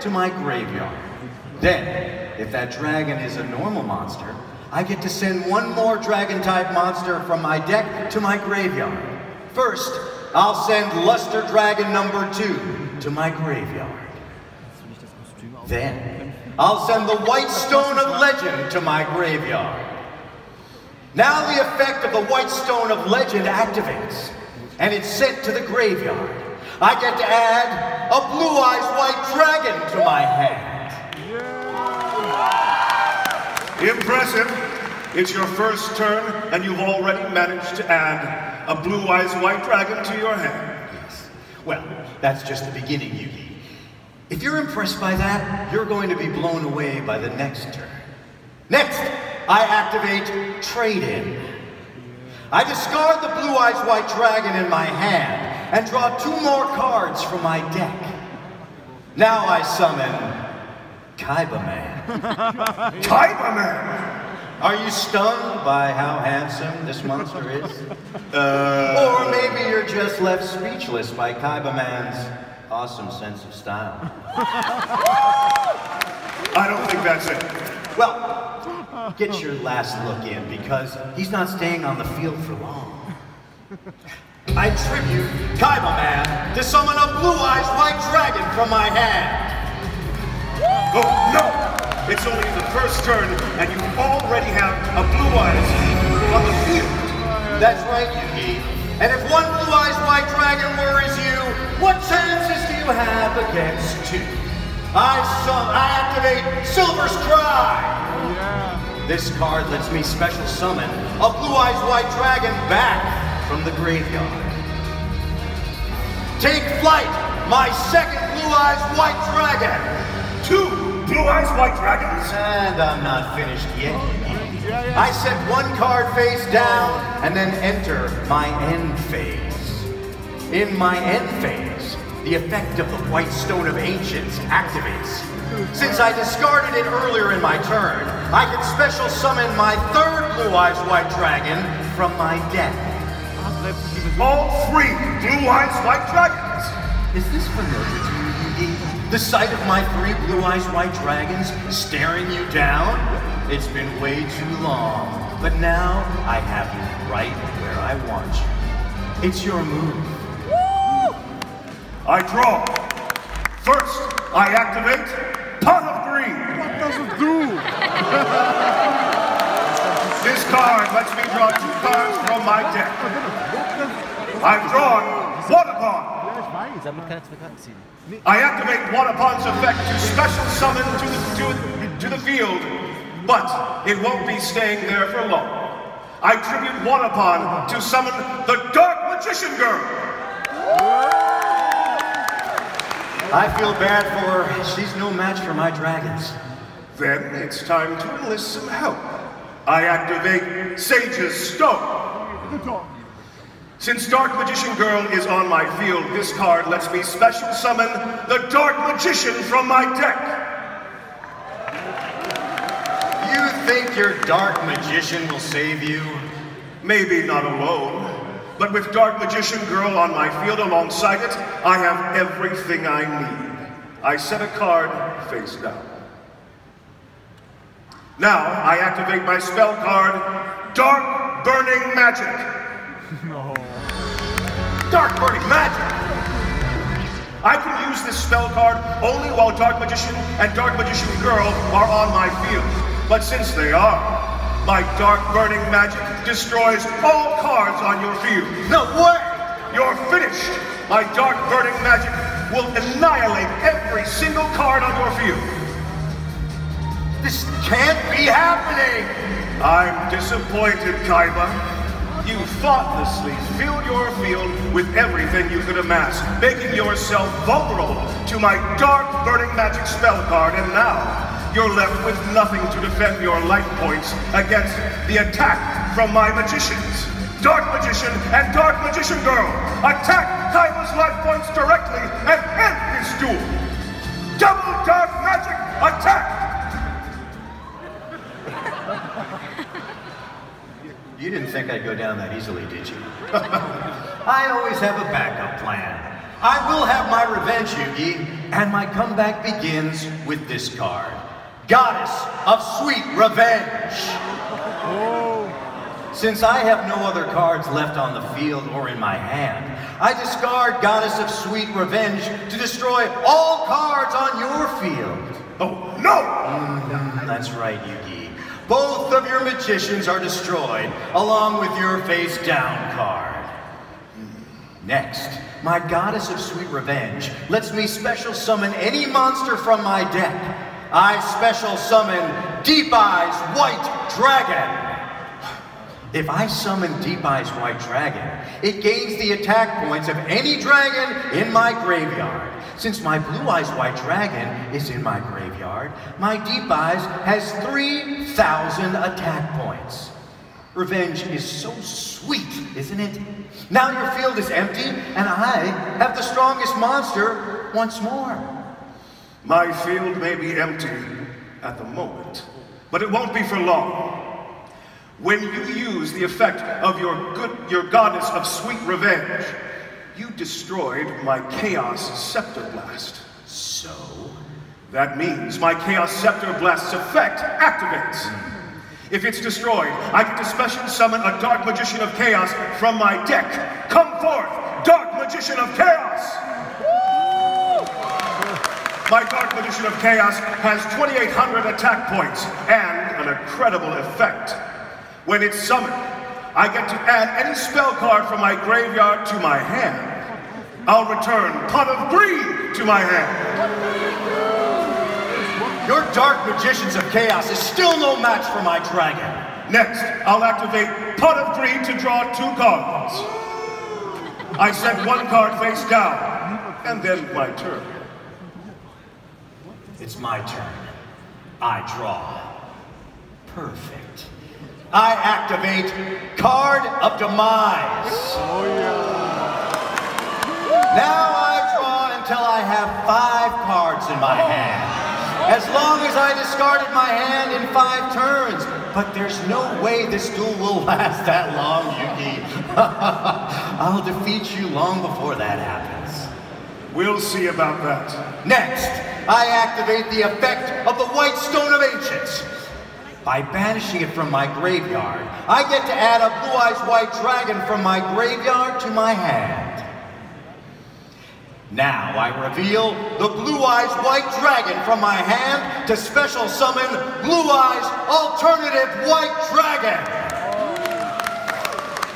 to my graveyard. Then, if that dragon is a normal monster, I get to send one more dragon-type monster from my deck to my graveyard. First, I'll send Luster Dragon number 2 to my graveyard. Then, I'll send the White Stone of Legend to my graveyard. Now the effect of the White Stone of Legend activates, and it's sent to the graveyard. I get to add a Blue Eyes White Dragon to my hand. Impressive. It's your first turn, and you've already managed to add a Blue Eyes White Dragon to your hand. Yes. Well, that's just the beginning, Yugi. If you're impressed by that, you're going to be blown away by the next turn. Next, I activate Trade-In. I discard the Blue Eyes White Dragon in my hand and draw 2 more cards from my deck. Now I summon Kaiba Man. Kaiba Man! Are you stunned by how handsome this monster is? Or maybe you're just left speechless by Kaiba Man's awesome sense of style. I don't think that's it. Well, get your last look in because he's not staying on the field for long. I tribute Kaiba Man to summon a Blue Eyes White Dragon from my hand. Oh, no! It's only the first turn, and you already have a Blue Eyes on the field. That's right, Yugi. And if one Blue Eyes White Dragon worries you, what chances do you have against 2? I activate Silver Stride. This card lets me special summon a Blue Eyes White Dragon back from the graveyard. Take flight, my second Blue Eyes White Dragon. 2 Blue Eyes White Dragons? And I'm not finished yet. I set 1 card face down and then enter my end phase. In my end phase, the effect of the White Stone of Ancients activates. Since I discarded it earlier in my turn, I can special summon my 3rd Blue Eyes White Dragon from my deck. All 3 Blue Eyes White Dragons! Is this familiar to you, Yugi? The sight of my 3 Blue Eyes White Dragons staring you down? It's been way too long, but now I have you right where I want you. It's your move. Woo! I draw. First, I activate Pot of Green. What does it do? This card lets me draw 2 cards from my deck. I've drawn Water Pond. I activate Waterpond's effect to special summon to the field, but it won't be staying there for long. I tribute Waterpond to summon the Dark Magician Girl. I feel bad for her. She's no match for my dragons. Then it's time to enlist some help. I activate Sage's Stone. Since Dark Magician Girl is on my field, this card lets me special summon the Dark Magician from my deck. You think your Dark Magician will save you? Maybe not alone, but with Dark Magician Girl on my field alongside it, I have everything I need. I set a card face down. Now, I activate my spell card, Dark Burning Magic. No. Dark Burning Magic! I can use this spell card only while Dark Magician and Dark Magician Girl are on my field. But since they are, my Dark Burning Magic destroys all cards on your field. No way! You're finished! My Dark Burning Magic will annihilate every single card on your field. This can't be happening! I'm disappointed, Kaiba. You thoughtlessly filled your field with everything you could amass, making yourself vulnerable to my Dark Burning Magic spell card, and now you're left with nothing to defend your life points against the attack from my magicians. Dark Magician and Dark Magician Girl, attack Kaiba's life points directly and end this duel. Double Dark Magic attack! You didn't think I'd go down that easily, did you? I always have a backup plan. I will have my revenge, Yugi, and my comeback begins with this card. Goddess of Sweet Revenge. Since I have no other cards left on the field or in my hand, I discard Goddess of Sweet Revenge to destroy all cards on your field. Oh, no! That's right, Yugi. Both of your magicians are destroyed, along with your face-down card. Next, my Goddess of Sweet Revenge lets me special summon any monster from my deck. I special summon Deep Eyes White Dragon. If I summon Deep Eyes White Dragon, it gains the attack points of any dragon in my graveyard. Since my Blue Eyes White Dragon is in my graveyard, my Deep Eyes has 3,000 attack points. Revenge is so sweet, isn't it? Now your field is empty, and I have the strongest monster once more. My field may be empty at the moment, but it won't be for long. When you use the effect of your Goddess of Sweet Revenge, you destroyed my Chaos Scepter Blast. So? That means my Chaos Scepter Blast's effect activates. If it's destroyed, I get to special summon a Dark Magician of Chaos from my deck. Come forth, Dark Magician of Chaos! My Dark Magician of Chaos has 2,800 attack points and an incredible effect. When it's summoned, I get to add any spell card from my graveyard to my hand. I'll return Pot of Greed to my hand. Your Dark Magicians of Chaos is still no match for my dragon. Next, I'll activate Pot of Greed to draw 2 cards. I set 1 card face down, and then my turn. It's my turn. I draw. Perfect. I activate Card of Demise. Oh yeah. Now I draw until I have 5 cards in my hand. As long as I discarded my hand in 5 turns. But there's no way this duel will last that long, Yugi. I'll defeat you long before that happens. We'll see about that. Next, I activate the effect of the White Stone of Ancients. By banishing it from my graveyard, I get to add a Blue Eyes White Dragon from my graveyard to my hand. Now I reveal the Blue Eyes White Dragon from my hand to special summon Blue Eyes Alternative White Dragon.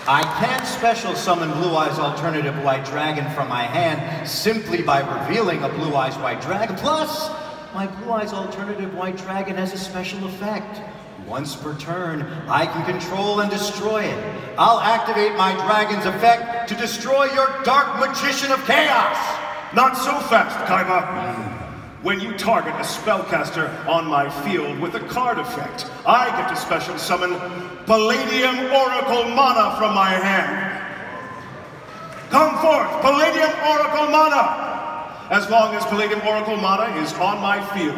I can't special summon Blue Eyes Alternative White Dragon from my hand simply by revealing a Blue Eyes White Dragon. Plus, my Blue Eyes Alternative White Dragon has a special effect. Once per turn, I can control and destroy it. I'll activate my dragon's effect to destroy your Dark Magician of Chaos. Not so fast, Kaiba. When you target a spellcaster on my field with a card effect, I get to special summon Palladium Oracle Mana from my hand. Come forth, Palladium Oracle Mana! As long as Palladium Oracle Mana is on my field,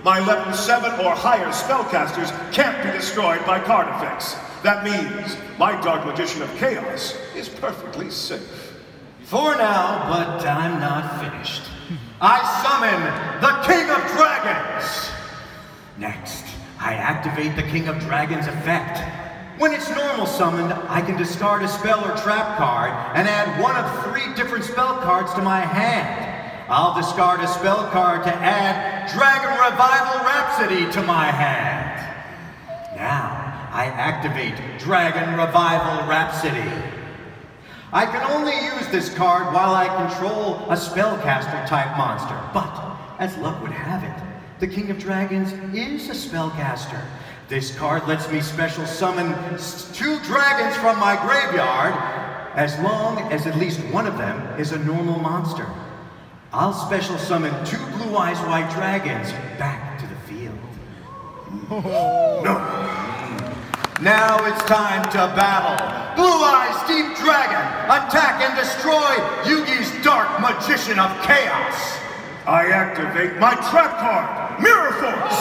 my level 7 or higher spellcasters can't be destroyed by card effects. That means my Dark Magician of Chaos is perfectly safe. For now, but I'm not finished. I summon the King of Dragons! Next, I activate the King of Dragons effect. When it's normal summoned, I can discard a spell or trap card and add one of 3 different spell cards to my hand. I'll discard a spell card to add Dragon Revival Rhapsody to my hand. Now, I activate Dragon Revival Rhapsody. I can only use this card while I control a spellcaster type monster, but as luck would have it, the King of Dragons is a spellcaster. This card lets me special summon 2 dragons from my graveyard, as long as at least one of them is a normal monster. I'll special summon 2 Blue Eyes White Dragons back to the field. No. Now it's time to battle. Blue Eyes Deep Dragon, attack and destroy Yugi's Dark Magician of Chaos. I activate my trap card, Mirror Force.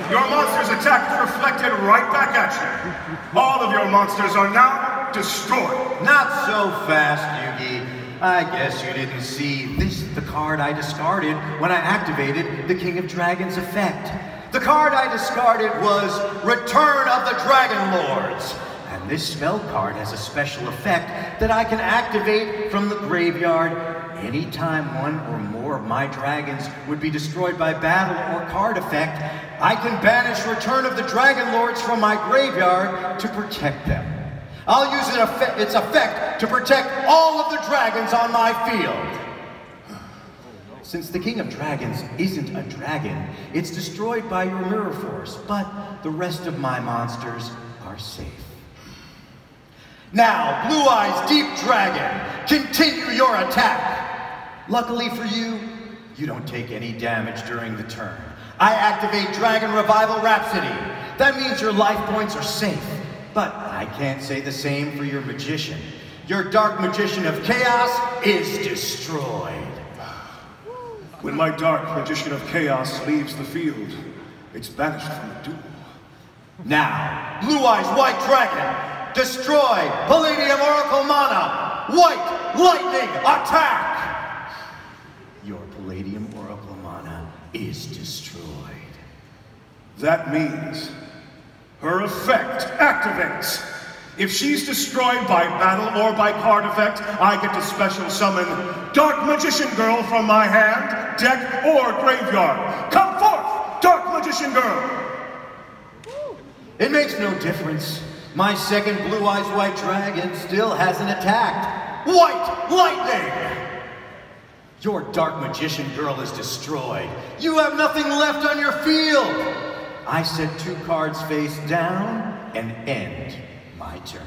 Your monster's attack is reflected right back at you. All of your monsters are now destroyed. Not so fast, Yugi. I guess you didn't see this is the card I discarded when I activated the King of Dragons effect. The card I discarded was Return of the Dragon Lords. And this spell card has a special effect that I can activate from the graveyard anytime one or more of my dragons would be destroyed by battle or card effect. I can banish Return of the Dragon Lords from my graveyard to protect them. I'll use its effect to protect all of the dragons on my field. Since the King of Dragons isn't a dragon, it's destroyed by your mirror force, but the rest of my monsters are safe. Now, Blue Eyes Deep Dragon, continue your attack. Luckily for you, you don't take any damage during the turn. I activate Dragon Revival Rhapsody. That means your life points are safe. But I can't say the same for your magician. Your Dark Magician of Chaos is destroyed. When my Dark Magician of Chaos leaves the field, it's banished from the duel. Now, Blue Eyes White Dragon, destroy Palladium Oracle Mana. White Lightning attack! Your Palladium Oracle Mana is destroyed. That means her effect activates. If she's destroyed by battle or by card effect, I get to special summon Dark Magician Girl from my hand, deck, or graveyard. Come forth, Dark Magician Girl! It makes no difference. My second Blue Eyes White Dragon still hasn't attacked. White Lightning! Your Dark Magician Girl is destroyed. You have nothing left on your field. I set 2 cards face down and end my turn.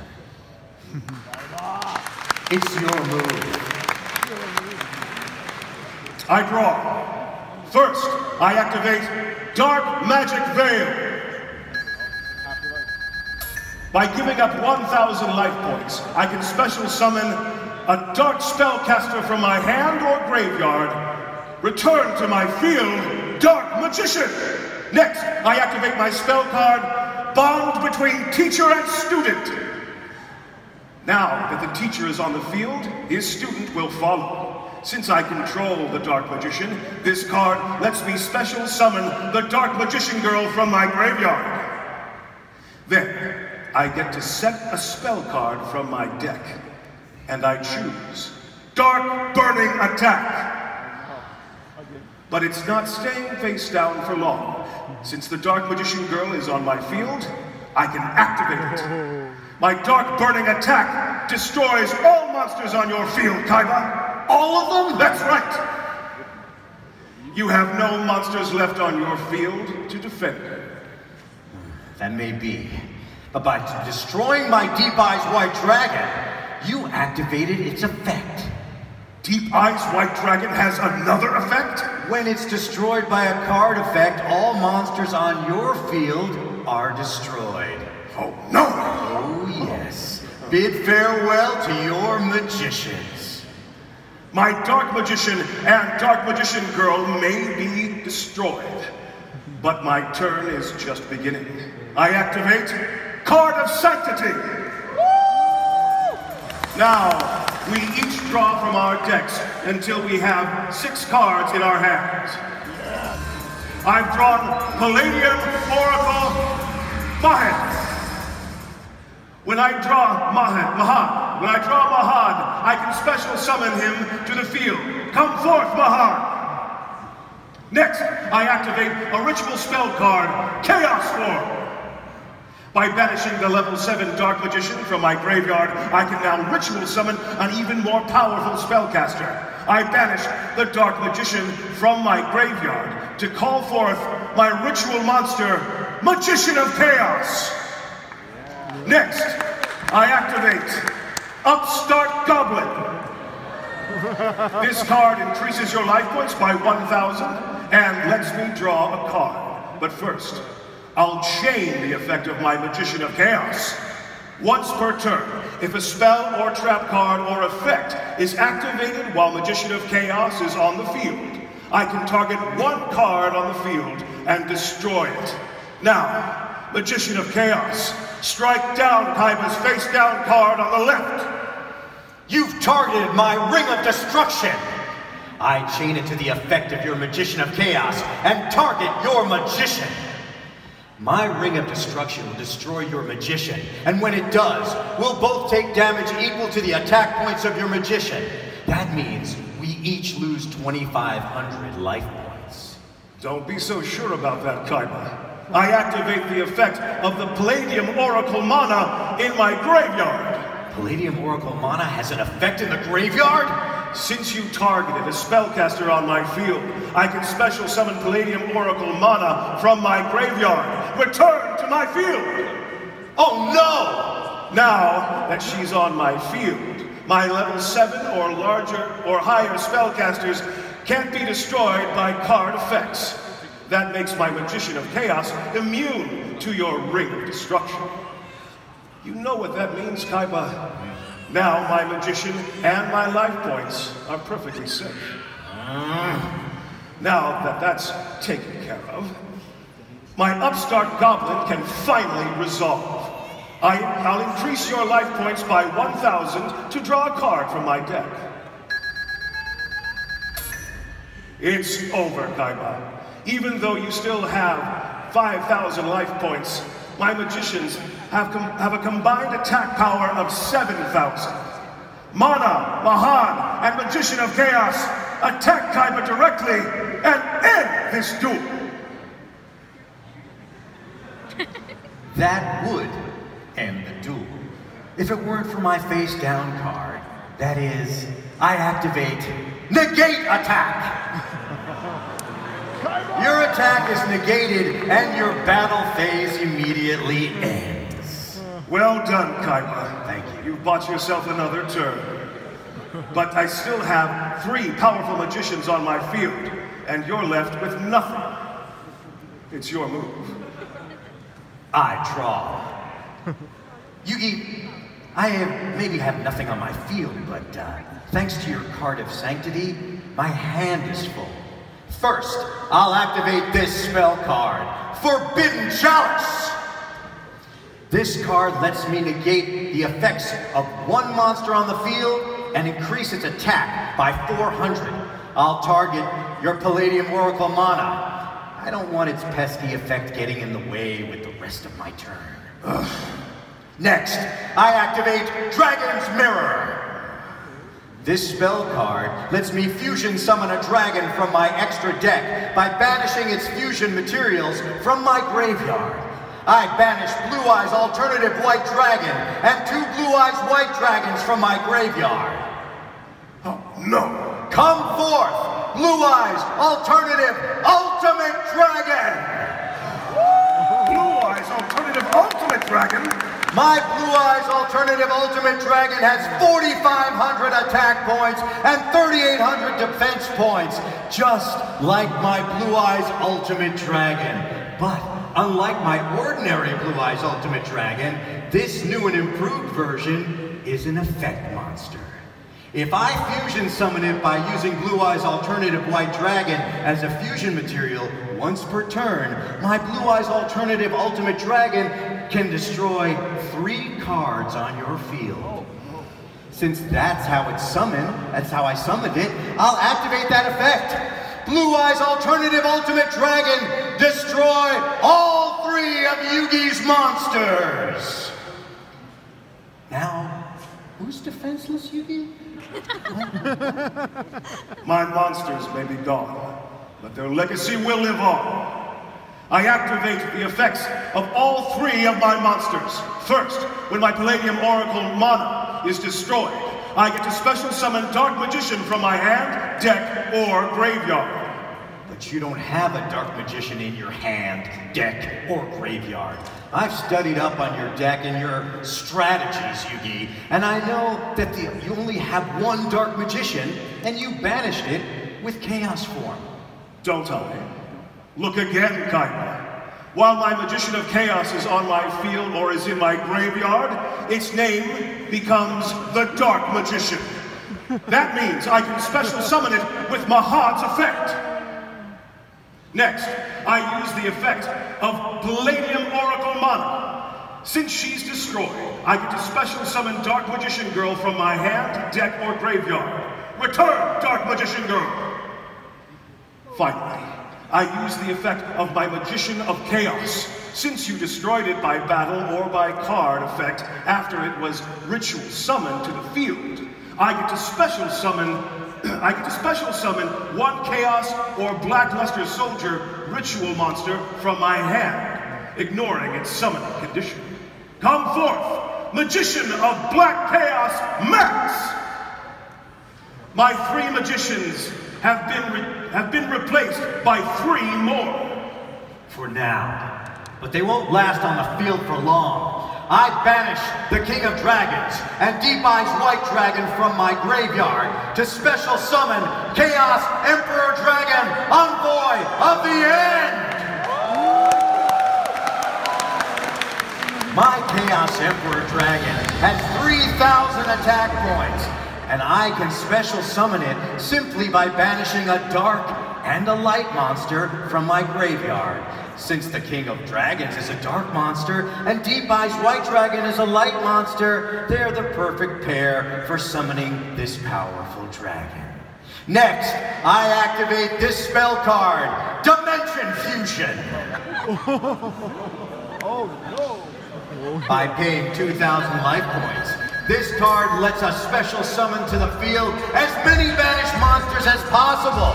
It's your move. I draw. First, I activate Dark Magic Veil. By giving up 1,000 life points, I can special summon a Dark Spellcaster from my hand or graveyard. Return to my field, Dark Magician. Next, I activate my spell card, Bond Between Teacher and Student. Now that the teacher is on the field, his student will follow. Since I control the Dark Magician, this card lets me special summon the Dark Magician Girl from my graveyard. Then, I get to set a spell card from my deck, and I choose Dark Burning Attack. But it's not staying face down for long. Since the Dark Magician Girl is on my field, I can activate it. My Dark Burning Attack destroys all monsters on your field, Kaiba. All of them? That's right. You have no monsters left on your field to defend. That may be. But by destroying my Deep Eyes White Dragon, you activated its effect. Deep Eyes White Dragon has another effect? When it's destroyed by a card effect, all monsters on your field are destroyed. Oh, no! Oh, yes. Bid farewell to your magicians. My Dark Magician and Dark Magician Girl may be destroyed, but my turn is just beginning. I activate Card of Sanctity. Now, we each draw from our decks until we have 6 cards in our hands. I've drawn Palladium Oracle Mahad. When I draw Mahad, I can special summon him to the field. Come forth, Mahad! Next, I activate a ritual spell card, Chaos Form. By banishing the level 7 Dark Magician from my graveyard, I can now ritual summon an even more powerful spellcaster. I banish the Dark Magician from my graveyard to call forth my ritual monster, Magician of Chaos. Next, I activate Upstart Goblin. This card increases your life points by 1,000 and lets me draw a card. But first, I'll chain the effect of my Magician of Chaos. Once per turn, if a spell or trap card or effect is activated while Magician of Chaos is on the field, I can target 1 card on the field and destroy it. Now, Magician of Chaos, strike down Kaiba's face-down card on the left. You've targeted my Ring of Destruction! I chain it to the effect of your Magician of Chaos and target your Magician! My Ring of Destruction will destroy your Magician, and when it does, we'll both take damage equal to the attack points of your Magician. That means we each lose 2,500 life points. Don't be so sure about that, Kaiba. I activate the effect of the Palladium Oracle Mana in my graveyard. Palladium Oracle Mana has an effect in the graveyard? Since you targeted a spellcaster on my field, I can special summon Palladium Oracle Mana from my graveyard. Return to my field! Oh no! Now that she's on my field, my level 7 or larger or higher spellcasters can't be destroyed by card effects. That makes my Magician of Chaos immune to your Ring of Destruction. You know what that means, Kaiba. Now my Magician and my life points are perfectly safe. Now that that's taken care of, my upstart goblin can finally resolve. I'll increase your life points by 1,000 to draw a card from my deck. It's over, Kaiba. Even though you still have 5,000 life points, my magicians have a combined attack power of 7,000. Mana, Mahan, and Magician of Chaos attack Kaiba directly and end this duel. That would end the duel. If it weren't for my face down card, that is, I activate Negate Attack. Your attack is negated and your battle phase immediately ends. Well done, Kaiba. Thank you. You've bought yourself another turn. But I still have 3 powerful magicians on my field, and you're left with nothing. It's your move. I draw. Yugi, I maybe have nothing on my field, but thanks to your Card of Sanctity, my hand is full. First, I'll activate this spell card, Forbidden Chalice! This card lets me negate the effects of one monster on the field and increase its attack by 400. I'll target your Palladium Oracle Mana. I don't want its pesky effect getting in the way with the rest of my turn. Ugh. Next, I activate Dragon's Mirror. This spell card lets me fusion summon a dragon from my extra deck by banishing its fusion materials from my graveyard. I banish Blue Eyes Alternative White Dragon and 2 Blue Eyes White Dragons from my graveyard. Oh, no. Come forth, Blue Eyes Alternative Ultimate Dragon! Blue Eyes Alternative Ultimate Dragon? My Blue Eyes Alternative Ultimate Dragon has 4,500 attack points and 3,800 defense points, just like my Blue Eyes Ultimate Dragon. But unlike my ordinary Blue Eyes Ultimate Dragon, this new and improved version is an effect monster. If I fusion summon it by using Blue Eyes Alternative White Dragon as a fusion material once per turn, my Blue Eyes Alternative Ultimate Dragon can destroy 3 cards on your field. Since that's how it's summoned, that's how I summoned it, I'll activate that effect. Blue Eyes Alternative Ultimate Dragon, destroy all 3 of Yugi's monsters! Now, who's defenseless, Yugi? My monsters may be gone, but their legacy will live on. I activate the effects of all 3 of my monsters. First, when my Palladium Oracle Mana is destroyed, I get to special summon Dark Magician from my hand, deck, or graveyard. But you don't have a Dark Magician in your hand, deck, or graveyard. I've studied up on your deck and your strategies, Yugi, and I know that you only have 1 Dark Magician, and you banished it with Chaos form. Don't I? Look again, Kaiba. While my Magician of Chaos is on my field or is in my graveyard, its name becomes the Dark Magician. That means I can special summon it with Mahan's effect. Next, I use the effect of Palladium Oracle Mana. Since she's destroyed, I get to special summon Dark Magician Girl from my hand, deck, or graveyard. Return, Dark Magician Girl! Finally, I use the effect of my Magician of Chaos. Since you destroyed it by battle or by card effect after it was ritual summoned to the field, I get to special summon one Chaos or Blackluster Soldier ritual monster from my hand, ignoring its summoning condition. Come forth, Magician of Black Chaos Max! My 3 magicians have been replaced by 3 more. For now. But they won't last on the field for long. I banish the King of Dragons and Deep Eyes White Dragon from my graveyard to special summon Chaos Emperor Dragon, Envoy of the End! My Chaos Emperor Dragon has 3,000 attack points, and I can special summon it simply by banishing a dark and a light monster from my graveyard. Since the King of Dragons is a dark monster and Deep Eyes White Dragon is a light monster, they're the perfect pair for summoning this powerful dragon. Next, I activate this spell card, Dimension Fusion. Oh no! By paying 2,000 life points, this card lets us special summon to the field as many banished monsters as possible.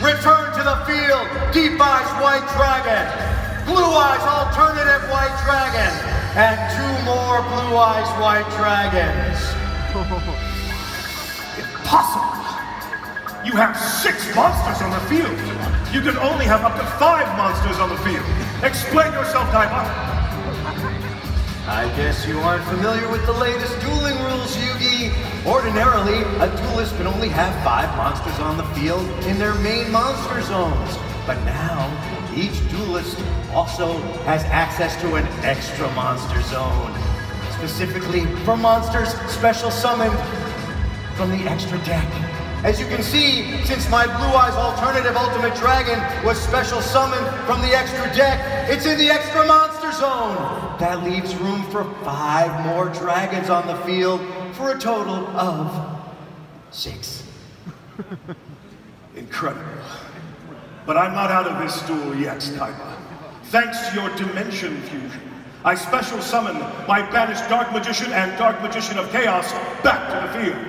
Return to the field, Deep Eyes White Dragon, Blue Eyes Alternative White Dragon, and 2 more Blue Eyes White Dragons. Impossible! You have 6 monsters on the field. You can only have up to 5 monsters on the field. Explain yourself, Kaiba. I guess you aren't familiar with the latest dueling rules, Yugi. Ordinarily, a duelist can only have 5 monsters on the field in their main monster zones. But now, each duelist also has access to an extra monster zone, specifically for monsters special summoned from the extra deck. As you can see, since my Blue Eyes Alternative Ultimate Dragon was special summoned from the extra deck, it's in the extra monster zone. That leaves room for 5 more dragons on the field for a total of 6. Incredible. But I'm not out of this duel yet, Kaiba. Thanks to your Dimension Fusion, I special summon my banished Dark Magician and Dark Magician of Chaos back to the field.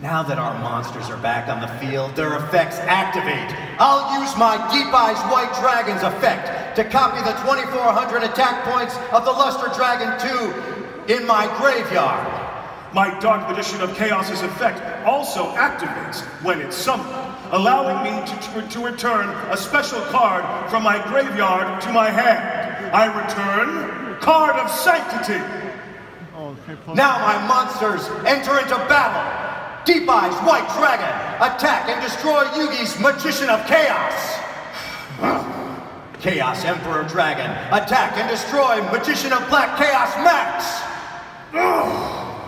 Now that our monsters are back on the field, their effects activate. I'll use my Deep Eyes White Dragon's effect to copy the 2,400 attack points of the Luster Dragon 2 in my graveyard. My Dark Magician of Chaos's effect also activates when it's summoned, allowing me to return a special card from my graveyard to my hand. I return Card of Sanctity. Now my monsters enter into battle. Deep Eyes White Dragon, attack and destroy Yugi's Magician of Chaos. Chaos Emperor Dragon, attack and destroy Magician of Black Chaos Max.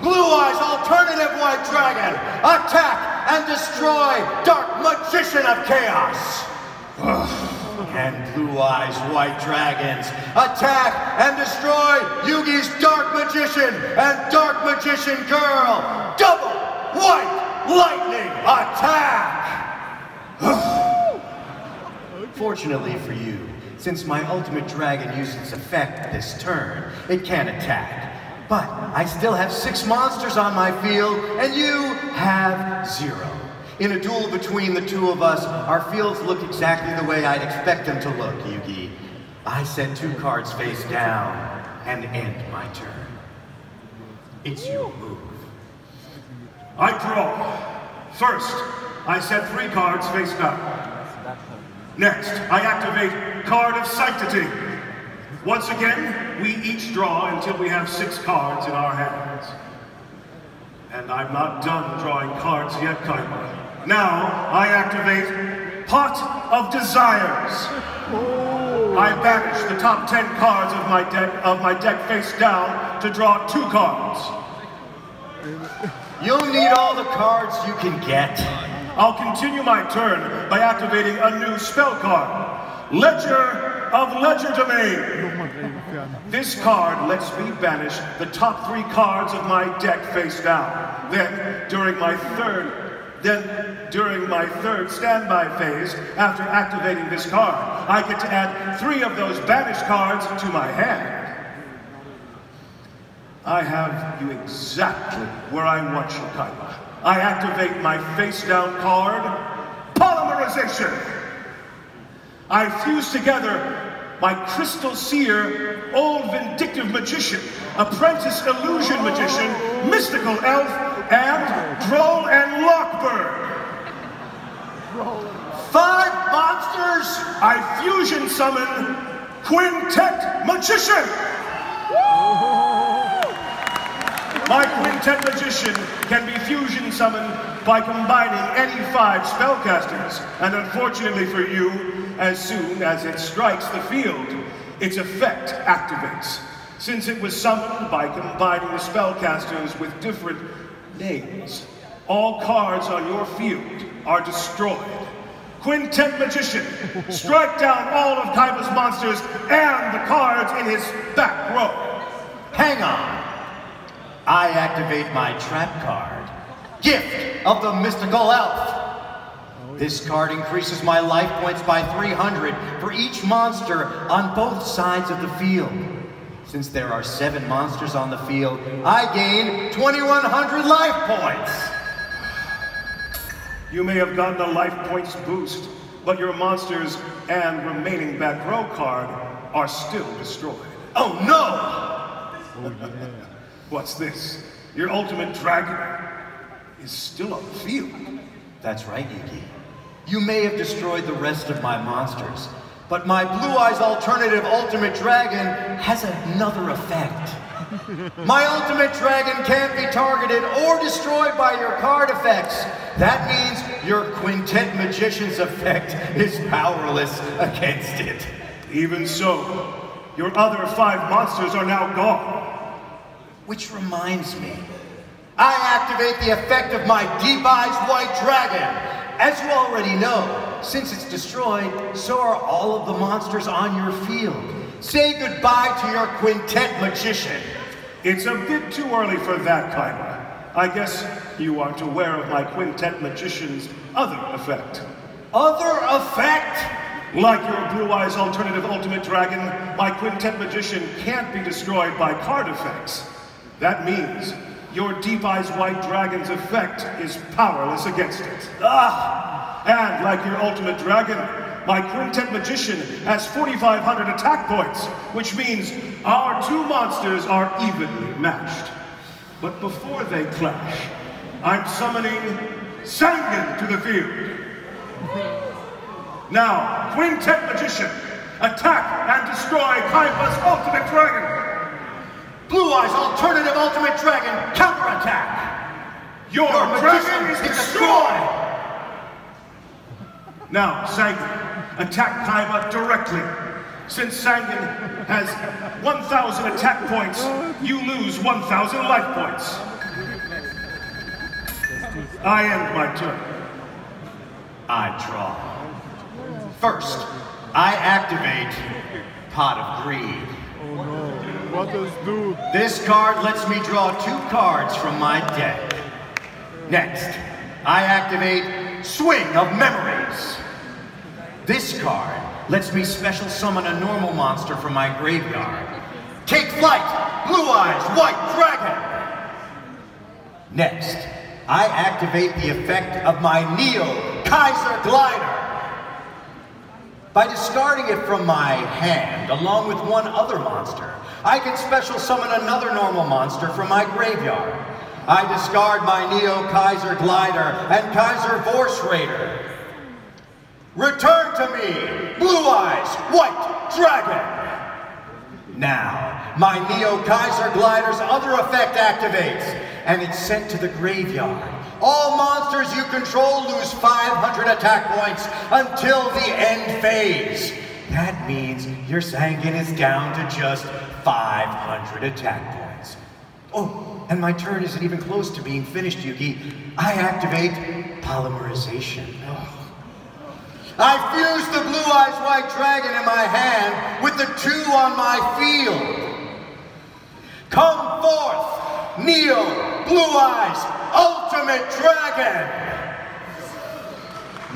Blue Eyes Alternative White Dragon, attack and destroy Dark Magician of Chaos. And Blue Eyes White Dragons, attack and destroy Yugi's Dark Magician and Dark Magician Girl. Double White Lightning Attack! Fortunately for you, since my Ultimate Dragon used its effect this turn, it can't attack. But I still have 6 monsters on my field, and you have 0. In a duel between the 2 of us, our fields look exactly the way I'd expect them to look, Yugi. I set 2 cards face down and end my turn. It's your move. I draw. First, I set 3 cards face down. Next, I activate Card of Sanctity. Once again, we each draw until we have 6 cards in our hands. And I'm not done drawing cards yet, Kaiba. Now, I activate Pot of Desires. I banish the top 10 cards of my deck face down to draw 2 cards. You'll need all the cards you can get. I'll continue my turn by activating a new spell card, Ledger of Legerdemain. This card lets me banish the top 3 cards of my deck face down. Then, during my third standby phase, after activating this card, I get to add 3 of those banished cards to my hand. I have you exactly where I want you, Kaiba. I activate my face-down card, Polymerization. I fuse together my Crystal Seer, Old Vindictive Magician, Apprentice Illusion Magician, Mystical Elf, and Droll and Lockbird. 5 monsters! I fusion summon Quintet Magician! My Quintet Magician can be fusion summoned by combining any 5 spellcasters, and unfortunately for you, as soon as it strikes the field, its effect activates. Since it was summoned by combining the spellcasters with different names, all cards on your field are destroyed. Quintet Magician, strike down all of Kaiba's monsters and the cards in his back row. Hang on. I activate my trap card, Gift of the Mystical Elf. This card increases my life points by 300 for each monster on both sides of the field. Since there are 7 monsters on the field, I gain 2,100 life points. You may have gotten a life points boost, but your monsters and remaining back row card are still destroyed. Oh no! Oh, yeah. What's this? Your ultimate dragon is still on the field. That's right, Yugi. You may have destroyed the rest of my monsters, but my Blue Eyes alternative ultimate dragon has another effect. My ultimate dragon can't be targeted or destroyed by your card effects. That means your Quintet Magician's effect is powerless against it. Even so, your other 5 monsters are now gone. Which reminds me, I activate the effect of my Deep Eyes White Dragon. As you already know, since it's destroyed, so are all of the monsters on your field. Say goodbye to your Quintet Magician. It's a bit too early for that, Kaiba. I guess you aren't aware of my Quintet Magician's other effect. Other effect? Like your Blue Eyes alternative ultimate dragon, my Quintet Magician can't be destroyed by card effects. That means your Deep Eyes White Dragon's effect is powerless against it. And like your ultimate dragon, my Quintet Magician has 4,500 attack points, which means our 2 monsters are evenly matched. But before they clash, I'm summoning Shenangins to the field. Now, Quintet Magician, attack and destroy Kaiba's ultimate dragon. Blue Eyes alternative ultimate dragon, counterattack! Your dragon is destroyed! Now, Shenangins, attack Kaiba directly. Since Shenangins has 1,000 attack points, you lose 1,000 life points. I end my turn. I draw. First, I activate Pot of Greed. Oh no, what does it do? This card lets me draw 2 cards from my deck. Next, I activate Swing of Memories. This card lets me special summon a normal monster from my graveyard. Take flight, Blue Eyes White Dragon! Next, I activate the effect of my Neo Kaiser Glider. By discarding it from my hand, along with 1 other monster, I can special summon another normal monster from my graveyard. I discard my Neo Kaiser Glider and Kaiser Force Raider. Return to me, Blue Eyes White Dragon! Now, my Neo Kaiser Glider's other effect activates, and it's sent to the graveyard. All monsters you control lose 500 attack points until the end phase. That means your Shenangins is down to just 500 attack points. Oh, and my turn isn't even close to being finished, Yugi. I activate Polymerization. I fuse the blue eyes white dragon in my hand with the 2 on my field. Come forth, Neo Blue Eyes Ultimate Dragon!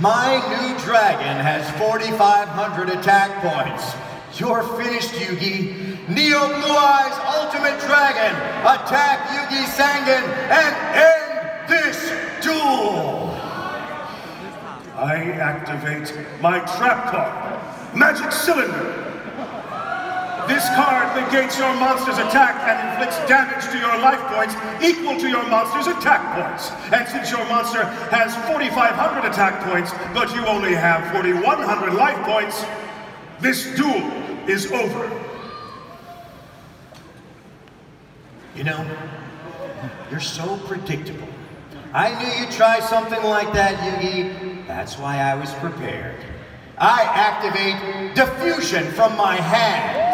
My new dragon has 4,500 attack points. You're finished, Yugi. Neo Blue Eyes Ultimate Dragon, attack Yugi Sangan and end this duel! I activate my trap card, Magic Cylinder. This card negates your monster's attack and inflicts damage to your life points equal to your monster's attack points. And since your monster has 4,500 attack points, but you only have 4,100 life points, this duel is over. You know, you're so predictable. I knew you'd try something like that, Yugi. That's why I was prepared. I activate Diffusion from my hand.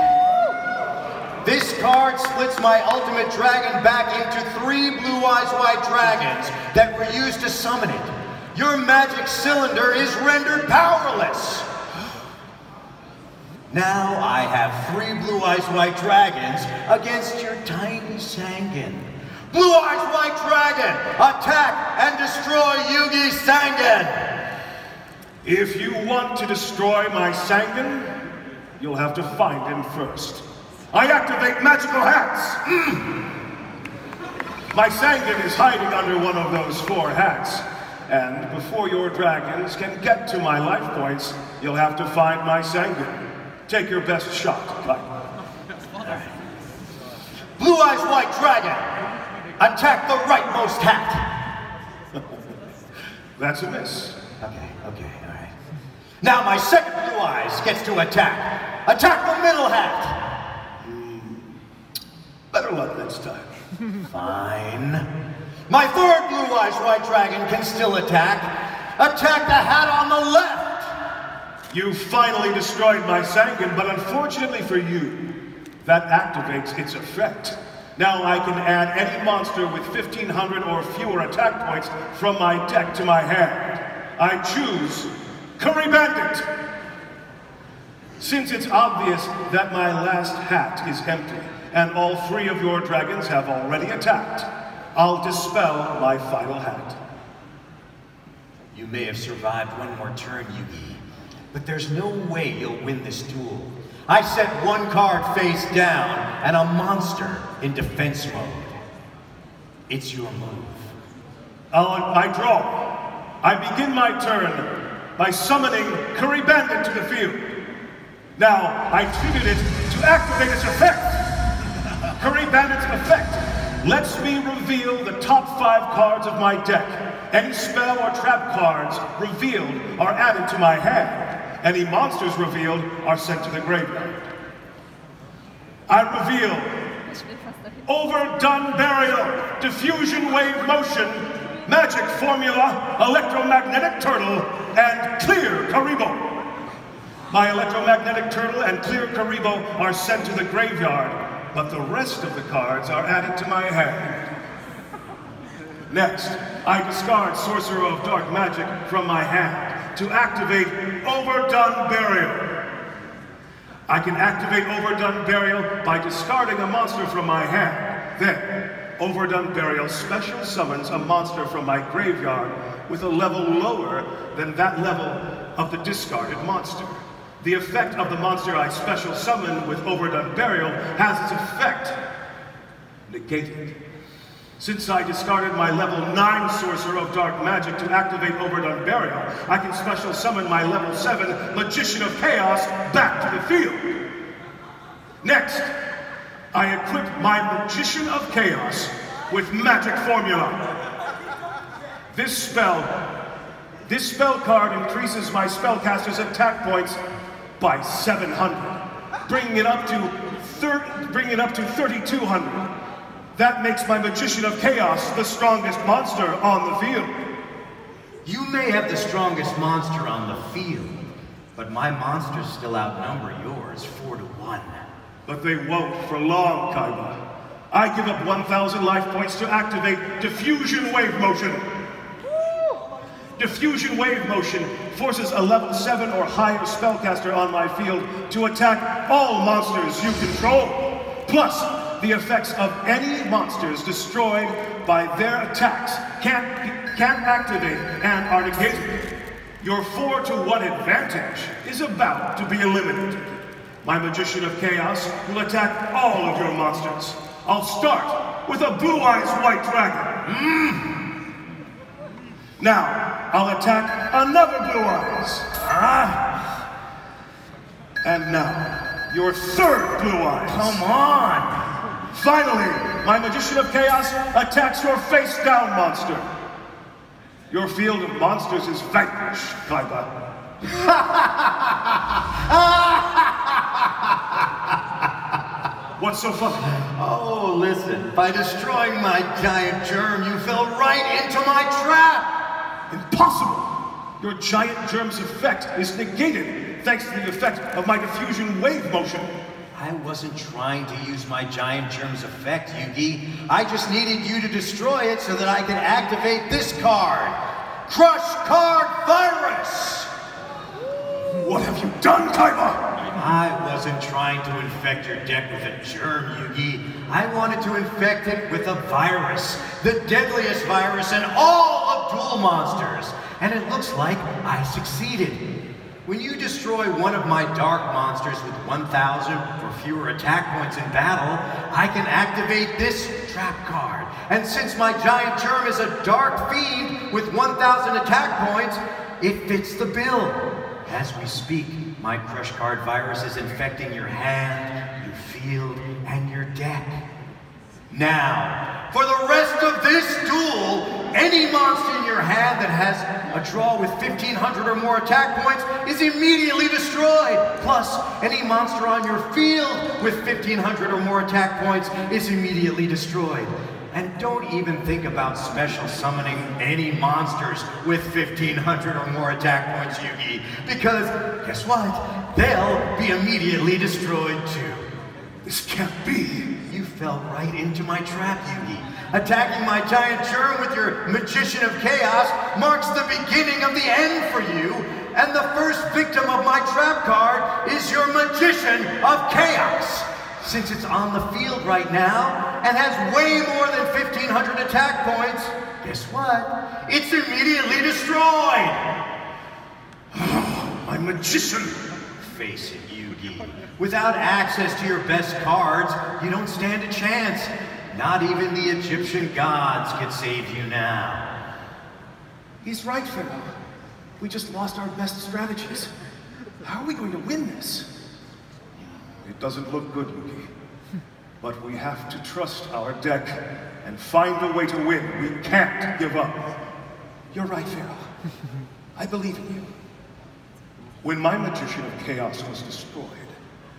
This card splits my ultimate dragon back into 3 blue eyes white dragons that were used to summon it. Your magic cylinder is rendered powerless. Now I have 3 blue eyes white dragons against your tiny Sangan. Blue eyes white dragon, attack and destroy Yugi Sangan. If you want to destroy my Sangan, you'll have to find him first. I activate magical hats! My Sangan is hiding under one of those 4 hats. And before your dragons can get to my life points, you'll have to find my Sangan. Take your best shot, Kaiba. Blue eyes white dragon, attack the rightmost hat. That's a miss. Okay, all right. Now my second blue eyes gets to attack. Attack the middle hat. Better luck next time. Fine. My third blue eyes white dragon can still attack. Attack the hat on the left. You finally destroyed my Sangan, but unfortunately for you, that activates its effect. Now I can add any monster with 1,500 or fewer attack points from my deck to my hand. I choose Curry Bandit. Since it's obvious that my last hat is empty, and all 3 of your dragons have already attacked, I'll dispel my final hat. You may have survived one more turn, Yugi, but there's no way you'll win this duel. I set 1 card face down and a monster in defense mode. It's your move. I draw. I begin my turn by summoning Curry Bandit to the field. Now, I triggered it to activate its effect. Curry Bandit's effect lets me reveal the top 5 cards of my deck. Any spell or trap cards revealed are added to my hand. Any monsters revealed are sent to the graveyard. I reveal Overdone Burial, Diffusion Wave Motion, Magic Formula, Electromagnetic Turtle, and Clear Karibo. My Electromagnetic Turtle and Clear Karibo are sent to the graveyard, but the rest of the cards are added to my hand. Next, I discard Sorcerer of Dark Magic from my hand to activate Overdone Burial. I can activate Overdone Burial by discarding a monster from my hand. Then, Overdone Burial special summons a monster from my graveyard with a level lower than that level of the discarded monster. The effect of the monster I special summon with Overdone Burial has its effect negated. Since I discarded my level 9 Sorcerer of Dark Magic to activate Overdone Burial, I can special summon my level 7 Magician of Chaos back to the field. Next, I equip my Magician of Chaos with Magic Formula. This spell card increases my spellcaster's attack points by 700, bringing it up to 3,200. That makes my Magician of Chaos the strongest monster on the field. You may have the strongest monster on the field, but my monsters still outnumber yours 4-1. But they won't for long, Kaiba. I give up 1,000 life points to activate Diffusion Wave Motion. Diffusion wave motion forces a level 7 or higher spellcaster on my field to attack all monsters you control. Plus, the effects of any monsters destroyed by their attacks can't activate and are negated. Your 4-to-1 advantage is about to be eliminated. My Magician of Chaos will attack all of your monsters. I'll start with a Blue Eyes White Dragon. Now, I'll attack another Blue Eyes. And now, your third Blue Eyes. Come on! Finally, my Magician of Chaos attacks your face-down monster. Your field of monsters is vanquished, Kaiba. What's so funny? Oh, listen. By destroying my giant germ, you fell right into my trap! Impossible! Your giant germ's effect is negated thanks to the effect of my diffusion wave motion. I wasn't trying to use my giant germ's effect, Yugi. I just needed you to destroy it so that I could activate this card. Crush Card Virus! What have you done, Kaiba? I wasn't trying to infect your deck with a germ, Yugi. I wanted to infect it with a virus. The deadliest virus in all of Duel monsters. And it looks like I succeeded. When you destroy one of my dark monsters with 1,000 or fewer attack points in battle, I can activate this trap card. And since my giant germ is a dark fiend with 1,000 attack points, it fits the bill. As we speak, my Crush Card Virus is infecting your hand, your field, and your deck. Now, for the rest of this duel, any monster in your hand that has a draw with 1,500 or more attack points is immediately destroyed. Plus, any monster on your field with 1,500 or more attack points is immediately destroyed. And don't even think about special summoning any monsters with 1,500 or more attack points, Yugi, because guess what? They'll be immediately destroyed too. This can't be. You fell right into my trap, Yugi. Attacking my giant germ with your Magician of Chaos marks the beginning of the end for you, and the first victim of my trap card is your Magician of Chaos. Since it's on the field right now and has way more than 1,500 attack points, guess what? It's immediately destroyed. My Magician. Face it, Yugi. Without access to your best cards, you don't stand a chance. Not even the Egyptian gods can save you now. He's right, Pharaoh. We just lost our best strategies. How are we going to win this? It doesn't look good, Yugi. But we have to trust our deck and find a way to win. We can't give up. You're right, Pharaoh. I believe in you. When my Magician of Chaos was destroyed,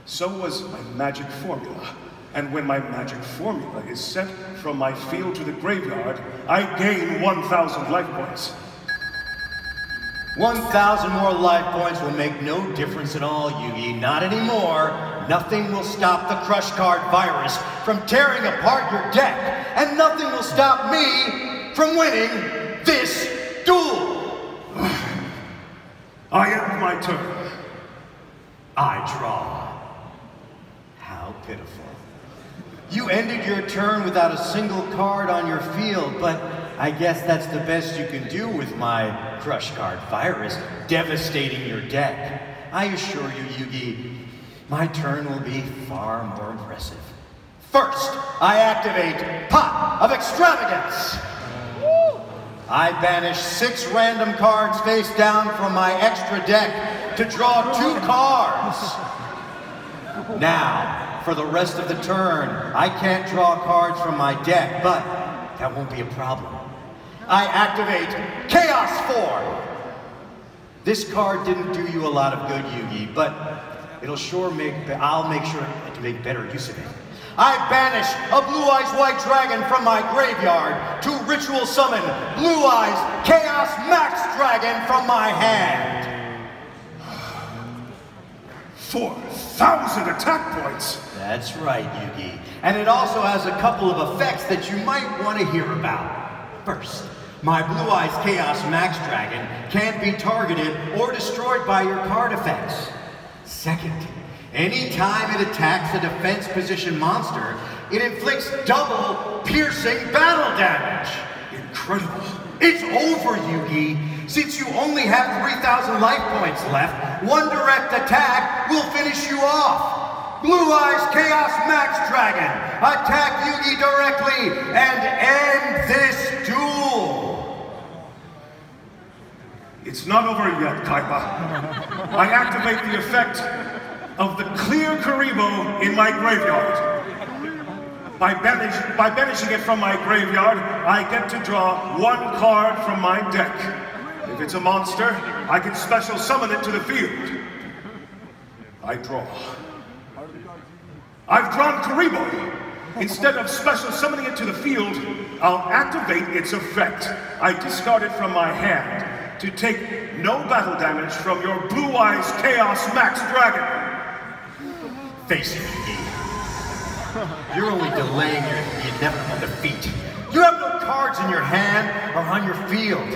so was my magic formula. And when my magic formula is sent from my field to the graveyard, I gain 1,000 life points. 1,000 more life points will make no difference at all, Yugi. Not anymore. Nothing will stop the Crush Card Virus from tearing apart your deck, and nothing will stop me from winning this duel. I end my turn. I draw. How pitiful. You ended your turn without a single card on your field, but I guess that's the best you can do with my Crush Card Virus, devastating your deck. I assure you, Yugi, my turn will be far more impressive. First, I activate Pot of Extravagance. I banish 6 random cards face down from my extra deck to draw 2 cards. Now, for the rest of the turn, I can't draw cards from my deck, but that won't be a problem. I activate Chaos Form. This card didn't do you a lot of good, Yugi, but I'll make sure to make better use of it. I banish a Blue Eyes White Dragon from my graveyard to ritual summon Blue Eyes Chaos Max Dragon from my hand. 4,000 attack points. That's right, Yugi. And it also has a couple of effects that you might want to hear about. First, My Blue Eyes Chaos Max Dragon can't be targeted or destroyed by your card effects. Second, anytime it attacks a defense position monster, it inflicts double piercing battle damage. Incredible. It's over, Yugi. Since you only have 3,000 life points left, one direct attack will finish you off. Blue Eyes Chaos Max Dragon, attack Yugi directly and end this duel. It's not over yet, Kaiba. I activate the effect of the clear Karibo in my graveyard. By banishing it from my graveyard, I get to draw one card from my deck. If it's a monster, I can special summon it to the field. I draw. I've drawn Karibo. Instead of special summoning it to the field, I'll activate its effect. I discard it from my hand to take no battle damage from your Blue Eyes Chaos Max Dragon. Face it, Yugi. You're only delaying your inevitable defeat. You have no cards in your hand or on your field.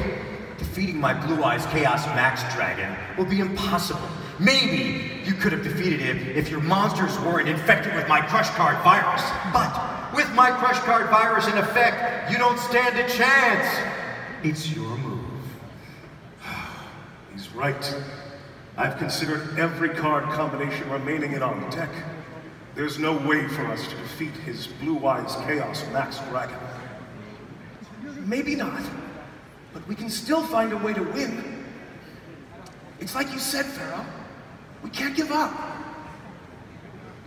Defeating my Blue Eyes Chaos Max Dragon will be impossible. Maybe you could have defeated him if your monsters weren't infected with my Crush Card virus. But with my Crush Card virus in effect, you don't stand a chance. It's your move. He's right. I've considered every card combination remaining in our deck. There's no way for us to defeat his Blue Eyes Chaos Max Dragon. Maybe not, but we can still find a way to win. It's like you said, Pharaoh. We can't give up.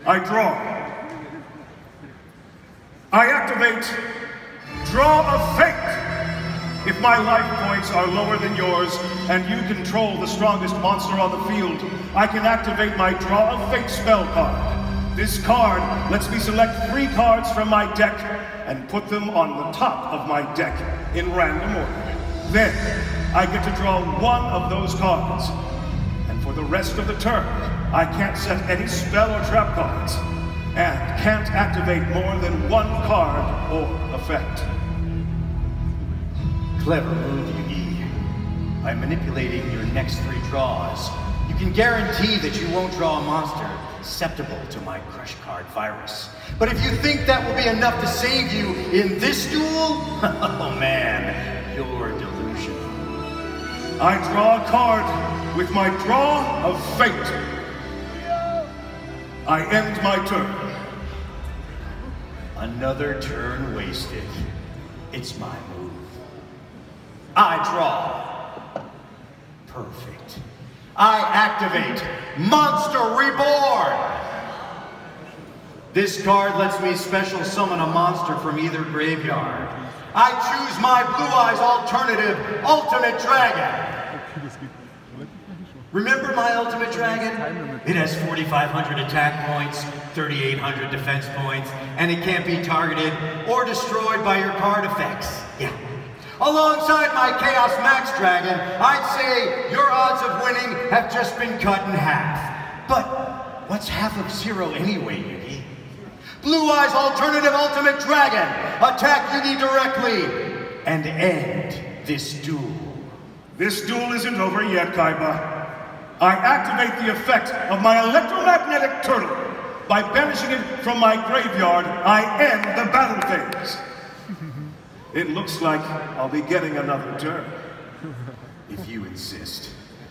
I draw. I activate Draw of Fate. If my life points are lower than yours and you control the strongest monster on the field, I can activate my Draw of Fate spell card. This card lets me select 3 cards from my deck and put them on the top of my deck in random order. Then, I get to draw one of those cards. And for the rest of the turn, I can't set any spell or trap cards, and can't activate more than one card or effect. Clever move, Yugi. By manipulating your next 3 draws, you can guarantee that you won't draw a monster susceptible to my Crush Card virus. But if you think that will be enough to save you in this duel, oh man, you're delusional. I draw a card with my Draw of Fate. I end my turn. Another turn wasted. It's my move. I draw. Perfect. I activate Monster Reborn! This card lets me special summon a monster from either graveyard. I choose my Blue Eyes alternative, Ultimate Dragon. Remember my Ultimate Dragon? It has 4,500 attack points, 3,800 defense points, and it can't be targeted or destroyed by your card effects. Yeah. Alongside my Chaos Max Dragon, I'd say your odds of winning have just been cut in half. But what's half of 0 anyway, Yugi? Blue Eyes Alternative Ultimate Dragon, attack Yugi directly and end this duel. This duel isn't over yet, Kaiba. I activate the effect of my electromagnetic turtle. By banishing it from my graveyard, I end the battle phase. It looks like I'll be getting another turn. If you insist.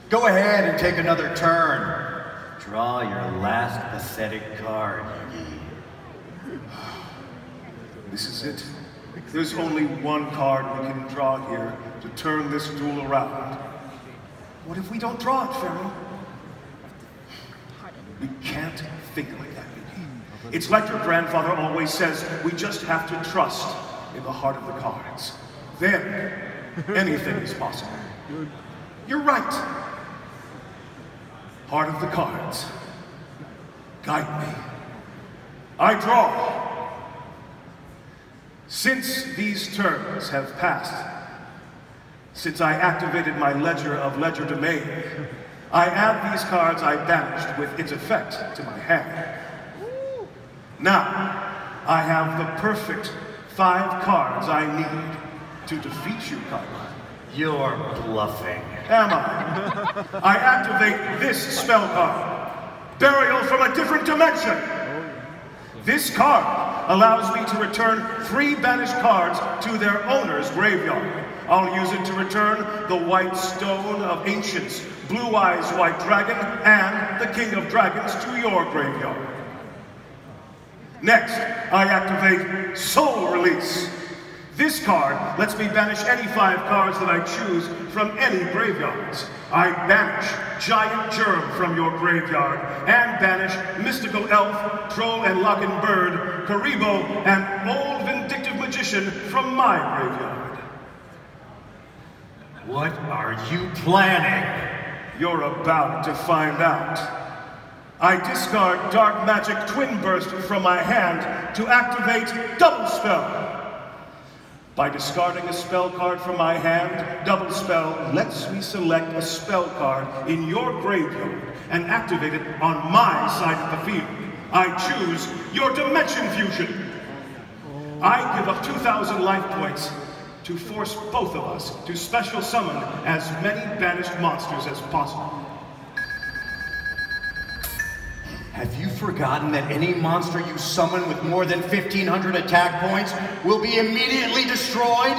Go ahead and take another turn. Draw your last pathetic card, Yugi. This is it. There's only one card we can draw here to turn this duel around. What if we don't draw it, Pharaoh? We can't think like that, Yugi. It's like your grandfather always says, we just have to trust in the heart of the cards. Then, anything is possible. You're right. Heart of the cards. Guide me. I draw. Since these turns have passed, since I activated my Ledger of Legerdemain, I add these cards I banished with its effect to my hand. Now, I have the perfect 5 cards I need to defeat you, Kaiba. You're bluffing. Am I? I activate this spell card. Burial from a different dimension. This card allows me to return 3 banished cards to their owner's graveyard. I'll use it to return the White Stone of Ancients, Blue Eyes White Dragon, and the King of Dragons to your graveyard. Next, I activate Soul Release. This card lets me banish any 5 cards that I choose from any graveyards. I banish Giant Germ from your graveyard, and banish Mystical Elf, Troll and Lockin' Bird, Karibo, and Old Vindictive Magician from my graveyard. What are you planning? You're about to find out. I discard Dark Magic Twin Burst from my hand to activate Double Spell. By discarding a spell card from my hand, Double Spell lets me select a spell card in your graveyard and activate it on my side of the field. I choose your Dimension Fusion. I give up 2,000 life points to force both of us to special summon as many banished monsters as possible. Have you forgotten that any monster you summon with more than 1,500 attack points will be immediately destroyed?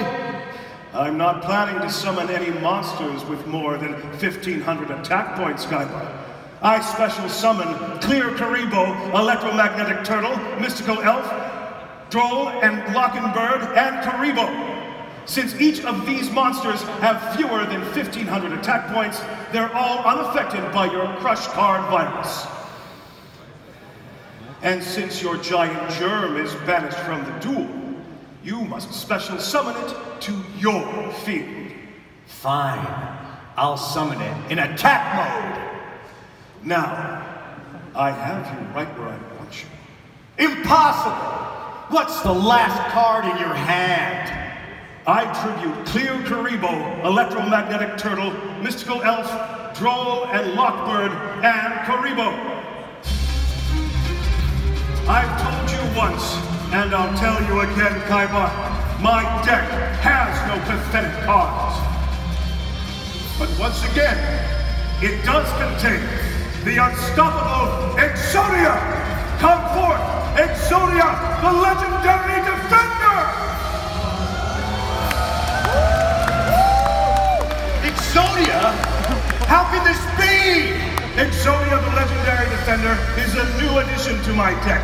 I'm not planning to summon any monsters with more than 1,500 attack points, Kaiba. I special summon Clear Karibo, Electromagnetic Turtle, Mystical Elf, Droll and Lockin' Bird, and Karibo. Since each of these monsters have fewer than 1,500 attack points, they're all unaffected by your Crush Card virus. And since your Giant Germ is banished from the duel, you must special summon it to your field. Fine. I'll summon it in attack mode. Now, I have you right where I want you. Impossible! What's the last card in your hand? I tribute Clear Karibo, Electromagnetic Turtle, Mystical Elf, Droll and Lockbird, and Karibo. I've told you once, and I'll tell you again, Kaiba, my deck has no pathetic cards. But once again, it does contain the unstoppable Exodia! Come forth, Exodia, the legendary defender! Exodia? How can this be? Exodia the Legendary Defender is a new addition to my deck.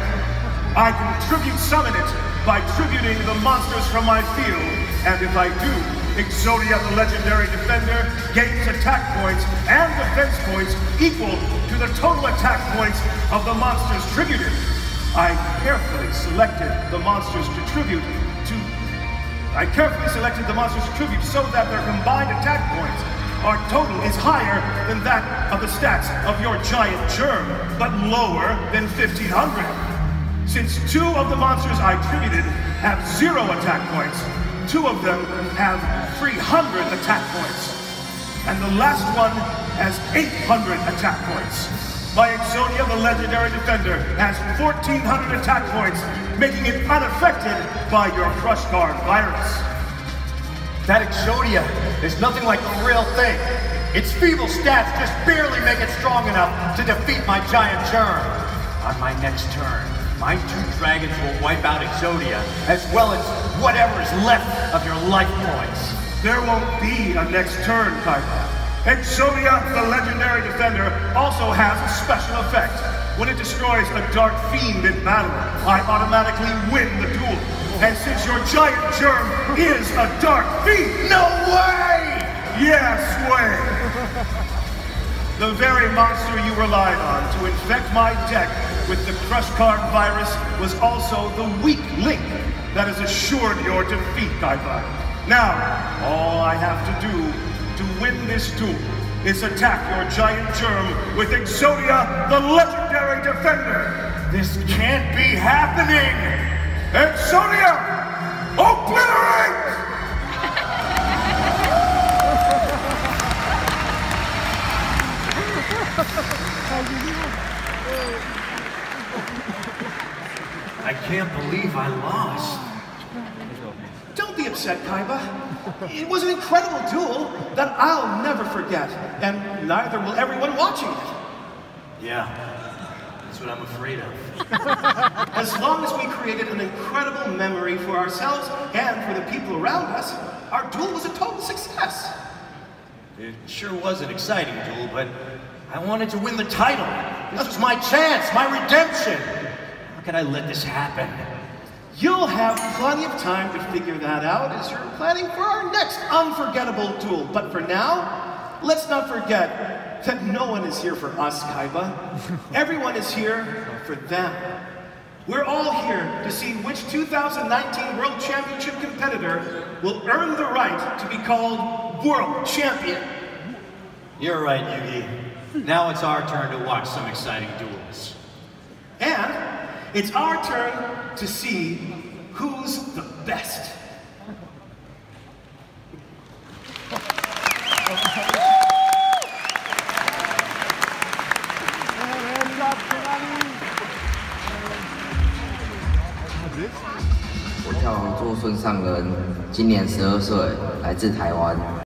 I can tribute summon it by tributing the monsters from my field, and if I do, Exodia the Legendary Defender gains attack points and defense points equal to the total attack points of the monsters tributed. I carefully selected the monsters to tribute so that their combined attack points our total is higher than that of the stats of your Giant Germ, but lower than 1,500. Since 2 of the monsters I tributed have 0 attack points, 2 of them have 300 attack points, and the last one has 800 attack points. My Exodia, the Legendary Defender, has 1,400 attack points, making it unaffected by your Crush Card virus. That Exodia is nothing like the real thing. Its feeble stats just barely make it strong enough to defeat my Giant Germ. On my next turn, my 2 dragons will wipe out Exodia, as well as whatever is left of your life points. There won't be a next turn, Kaiba. Exodia, the Legendary Defender, also has a special effect. When it destroys a Dark Fiend in battle, I automatically win the duel. And since your Giant Germ is a Dark Fiend... No way! Yes, way! The very monster you relied on to infect my deck with the Crush Card virus was also the weak link that has assured your defeat, Kaiba. Now, all I have to do to win this duel is attack your Giant Germ with Exodia, the Legendary Defender. This can't be happening! Exodia! Obliterate! I can't believe I lost. Don't be upset. said, Kaiba. It was an incredible duel that I'll never forget, and neither will everyone watching it. Yeah, that's what I'm afraid of. As long as we created an incredible memory for ourselves and for the people around us, our duel was a total success. It sure was an exciting duel, but I wanted to win the title. This was my chance, my redemption. How could I let this happen? You'll have plenty of time to figure that out as you're planning for our next unforgettable duel. But for now, let's not forget that no one is here for us, Kaiba. Everyone is here for them. We're all here to see which 2019 World Championship competitor will earn the right to be called World Champion. You're right, Yugi. Now it's our turn to watch some exciting duels. And it's our turn to see who's the best. This? 我叫做孙尚仁，今年12岁，来自台湾。